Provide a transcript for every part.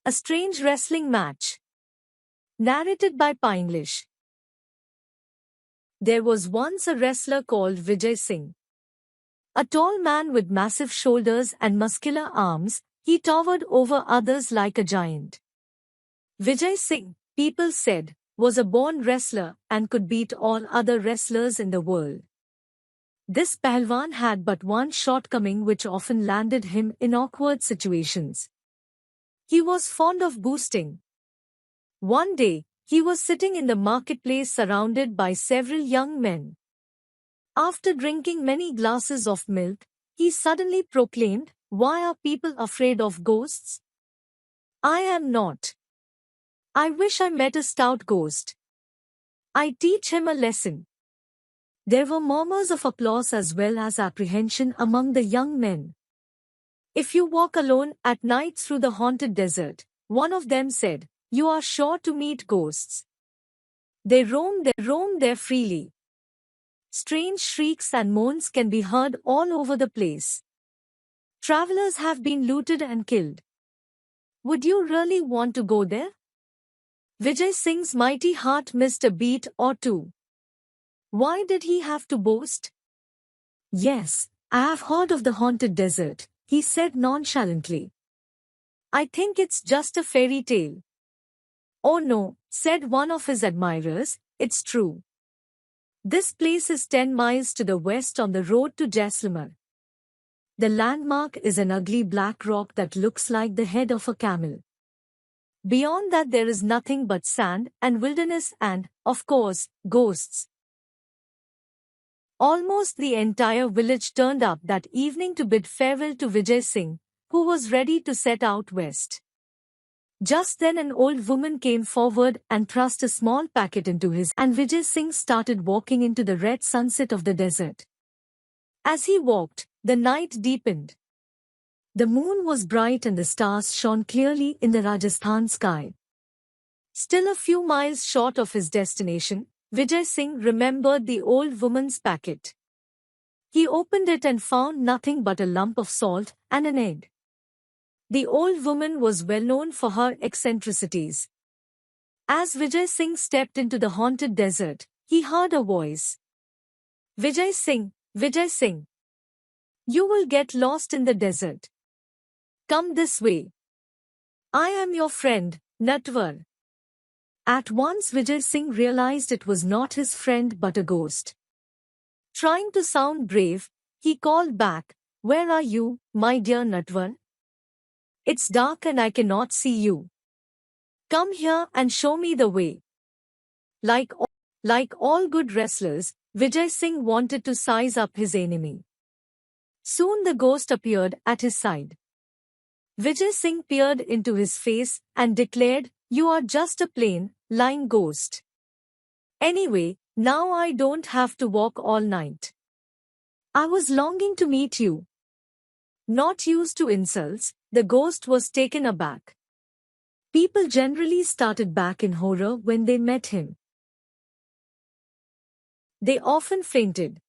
A strange wrestling match. Narrated by PiEnglish. There was once a wrestler called Vijay Singh. A tall man with massive shoulders and muscular arms, he towered over others like a giant. Vijay Singh, people said, was a born wrestler and could beat all other wrestlers in the world. This Pahalwan had but one shortcoming which often landed him in awkward situations. He was fond of boasting. One day, he was sitting in the marketplace surrounded by several young men. After drinking many glasses of milk, he suddenly proclaimed, "Why are people afraid of ghosts? I am not. I wish I met a stout ghost. I teach him a lesson." There were murmurs of applause as well as apprehension among the young men. "If you walk alone at night through the haunted desert," one of them said, "you are sure to meet ghosts. They roam there freely. Strange shrieks and moans can be heard all over the place. Travelers have been looted and killed. Would you really want to go there?" Vijay Singh's mighty heart missed a beat or two. Why did he have to boast? "Yes, I have heard of the haunted desert," he said nonchalantly. "I think it's just a fairy tale." "Oh no," said one of his admirers, "it's true. This place is 10 miles to the west on the road to Jaisalmer. The landmark is an ugly black rock that looks like the head of a camel. Beyond that there is nothing but sand and wilderness and, of course, ghosts." Almost the entire village turned up that evening to bid farewell to Vijay Singh, who was ready to set out west. Just then an old woman came forward and thrust a small packet into his hand, and Vijay Singh started walking into the red sunset of the desert. As he walked, the night deepened. The moon was bright and the stars shone clearly in the Rajasthan sky. Still a few miles short of his destination, Vijay Singh remembered the old woman's packet. He opened it and found nothing but a lump of salt and an egg. The old woman was well known for her eccentricities. As Vijay Singh stepped into the haunted desert, he heard a voice. "Vijay Singh, Vijay Singh. You will get lost in the desert. Come this way. I am your friend, Natwar." At once Vijay Singh realized it was not his friend but a ghost. Trying to sound brave, he called back, "Where are you, my dear Natwar? It's dark and I cannot see you. Come here and show me the way." Like all good wrestlers, Vijay Singh wanted to size up his enemy. Soon the ghost appeared at his side. Vijay Singh peered into his face and declared, "You are just a plain, lying ghost. Anyway, now I don't have to walk all night. I was longing to meet you." Not used to insults, the ghost was taken aback. People generally started back in horror when they met him. They often fainted.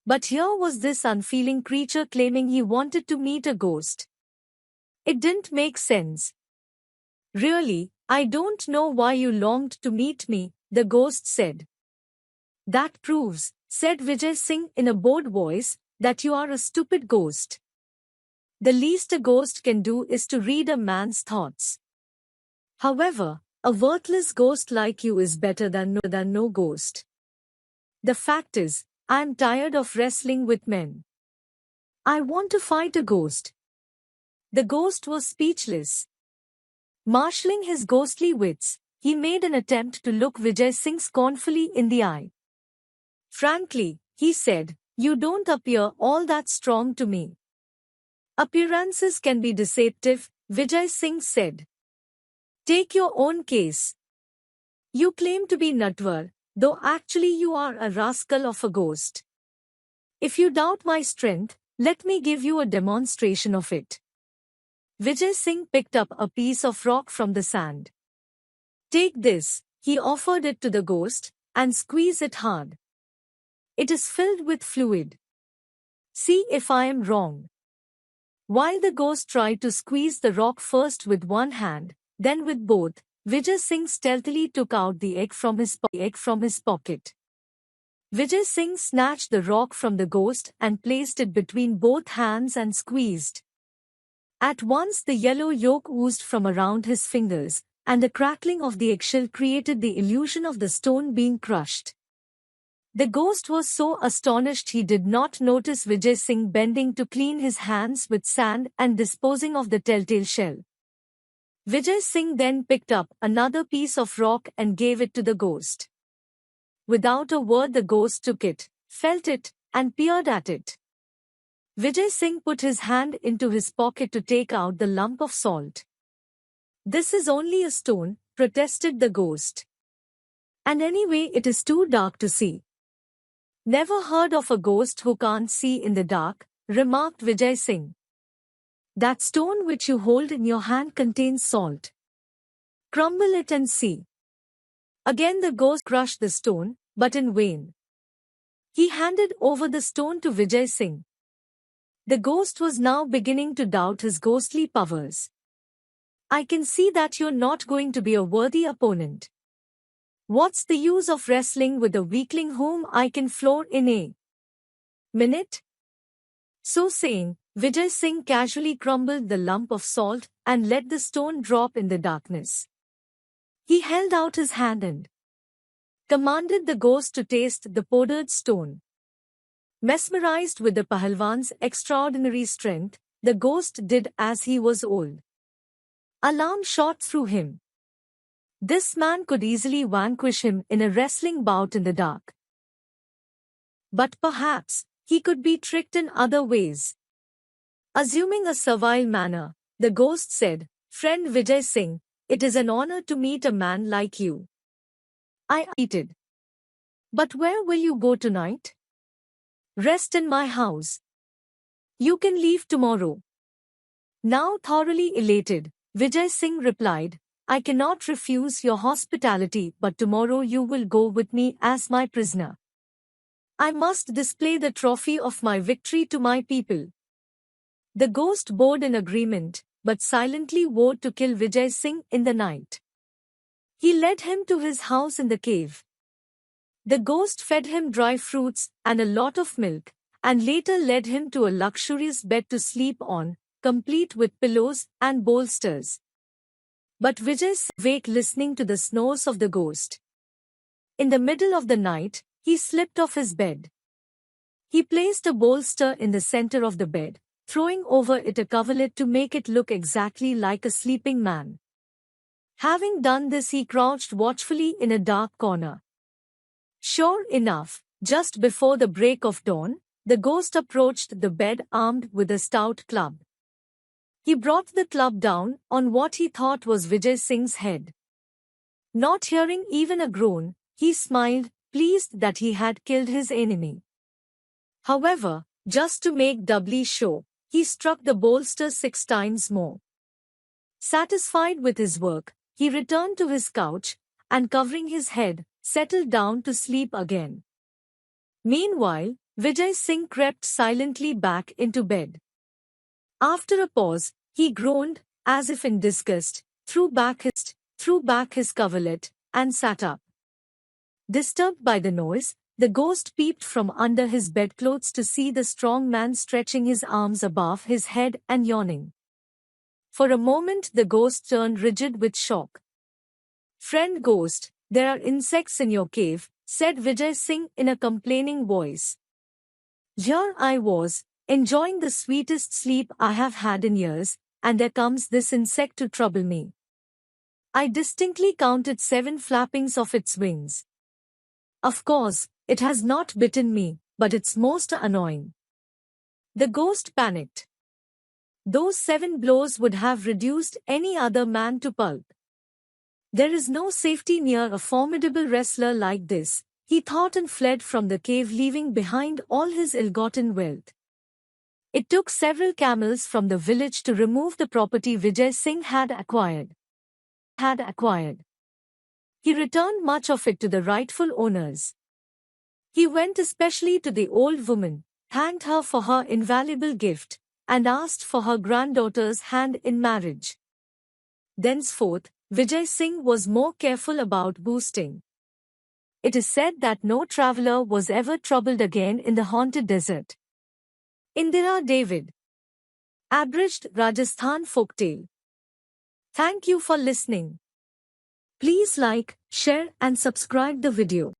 But here was this unfeeling creature claiming he wanted to meet a ghost. It didn't make sense. "Really, I don't know why you longed to meet me," the ghost said. "That proves," said Vijay Singh in a bored voice, "that you are a stupid ghost. The least a ghost can do is to read a man's thoughts. However, a worthless ghost like you is better than no ghost. The fact is, I am tired of wrestling with men. I want to fight a ghost." The ghost was speechless. Marshalling his ghostly wits, he made an attempt to look Vijay Singh scornfully in the eye. "Frankly," he said, "you don't appear all that strong to me." "Appearances can be deceptive," Vijay Singh said. "Take your own case. You claim to be Natwar, though actually you are a rascal of a ghost. If you doubt my strength, let me give you a demonstration of it." Vijay Singh picked up a piece of rock from the sand. "Take this," he offered it to the ghost, "and squeeze it hard. It is filled with fluid. See if I am wrong." While the ghost tried to squeeze the rock first with one hand, then with both, Vijay Singh stealthily took out the egg from his pocket. Vijay Singh snatched the rock from the ghost and placed it between both hands and squeezed. At once the yellow yolk oozed from around his fingers, and the crackling of the eggshell created the illusion of the stone being crushed. The ghost was so astonished he did not notice Vijay Singh bending to clean his hands with sand and disposing of the telltale shell. Vijay Singh then picked up another piece of rock and gave it to the ghost. Without a word, the ghost took it, felt it, and peered at it. Vijay Singh put his hand into his pocket to take out the lump of salt. "This is only a stone," protested the ghost. "And anyway, it is too dark to see." "Never heard of a ghost who can't see in the dark," remarked Vijay Singh. "That stone which you hold in your hand contains salt. Crumble it and see." Again the ghost crushed the stone, but in vain. He handed over the stone to Vijay Singh. The ghost was now beginning to doubt his ghostly powers. "I can see that you're not going to be a worthy opponent. What's the use of wrestling with a weakling whom I can floor in a minute?" So saying, Vijay Singh casually crumbled the lump of salt and let the stone drop in the darkness. He held out his hand and commanded the ghost to taste the powdered stone. Mesmerized with the Pahalwan's extraordinary strength, the ghost did as he was told. Alarm shot through him. This man could easily vanquish him in a wrestling bout in the dark. But perhaps he could be tricked in other ways. Assuming a servile manner, the ghost said, "Friend Vijay Singh, it is an honor to meet a man like you." I repeated. "But where will you go tonight?" "Rest in my house. You can leave tomorrow." Now thoroughly elated, Vijay Singh replied, "I cannot refuse your hospitality, but tomorrow you will go with me as my prisoner. I must display the trophy of my victory to my people." The ghost bowed in agreement, but silently vowed to kill Vijay Singh in the night. He led him to his house in the cave. The ghost fed him dry fruits and a lot of milk, and later led him to a luxurious bed to sleep on, complete with pillows and bolsters. But Vijay Singh awake listening to the snores of the ghost. In the middle of the night, he slipped off his bed. He placed a bolster in the center of the bed, throwing over it a coverlet to make it look exactly like a sleeping man. Having done this, he crouched watchfully in a dark corner. Sure enough, just before the break of dawn, the ghost approached the bed armed with a stout club. He brought the club down on what he thought was Vijay Singh's head. Not hearing even a groan, he smiled, pleased that he had killed his enemy. However, just to make doubly sure, he struck the bolster 6 times more. Satisfied with his work, he returned to his couch, and covering his head, settled down to sleep again. Meanwhile, Vijay Singh crept silently back into bed. After a pause, he groaned, as if in disgust, threw back his coverlet, and sat up. Disturbed by the noise, the ghost peeped from under his bedclothes to see the strong man stretching his arms above his head and yawning. For a moment the ghost turned rigid with shock. "Friend ghost, there are insects in your cave," said Vijay Singh in a complaining voice. "Here I was, enjoying the sweetest sleep I have had in years, and there comes this insect to trouble me. I distinctly counted 7 flappings of its wings. Of course, it has not bitten me, but it's most annoying." The ghost panicked. Those 7 blows would have reduced any other man to pulp. There is no safety near a formidable wrestler like this, he thought, and fled from the cave, leaving behind all his ill-gotten wealth. It took several camels from the village to remove the property Vijay Singh had acquired. He returned much of it to the rightful owners. He went especially to the old woman, thanked her for her invaluable gift, and asked for her granddaughter's hand in marriage. Thenceforth, Vijay Singh was more careful about boosting. It is said that no traveler was ever troubled again in the haunted desert. Indira David. Abridged Rajasthan Folktale. Thank you for listening. Please like, share and subscribe the video.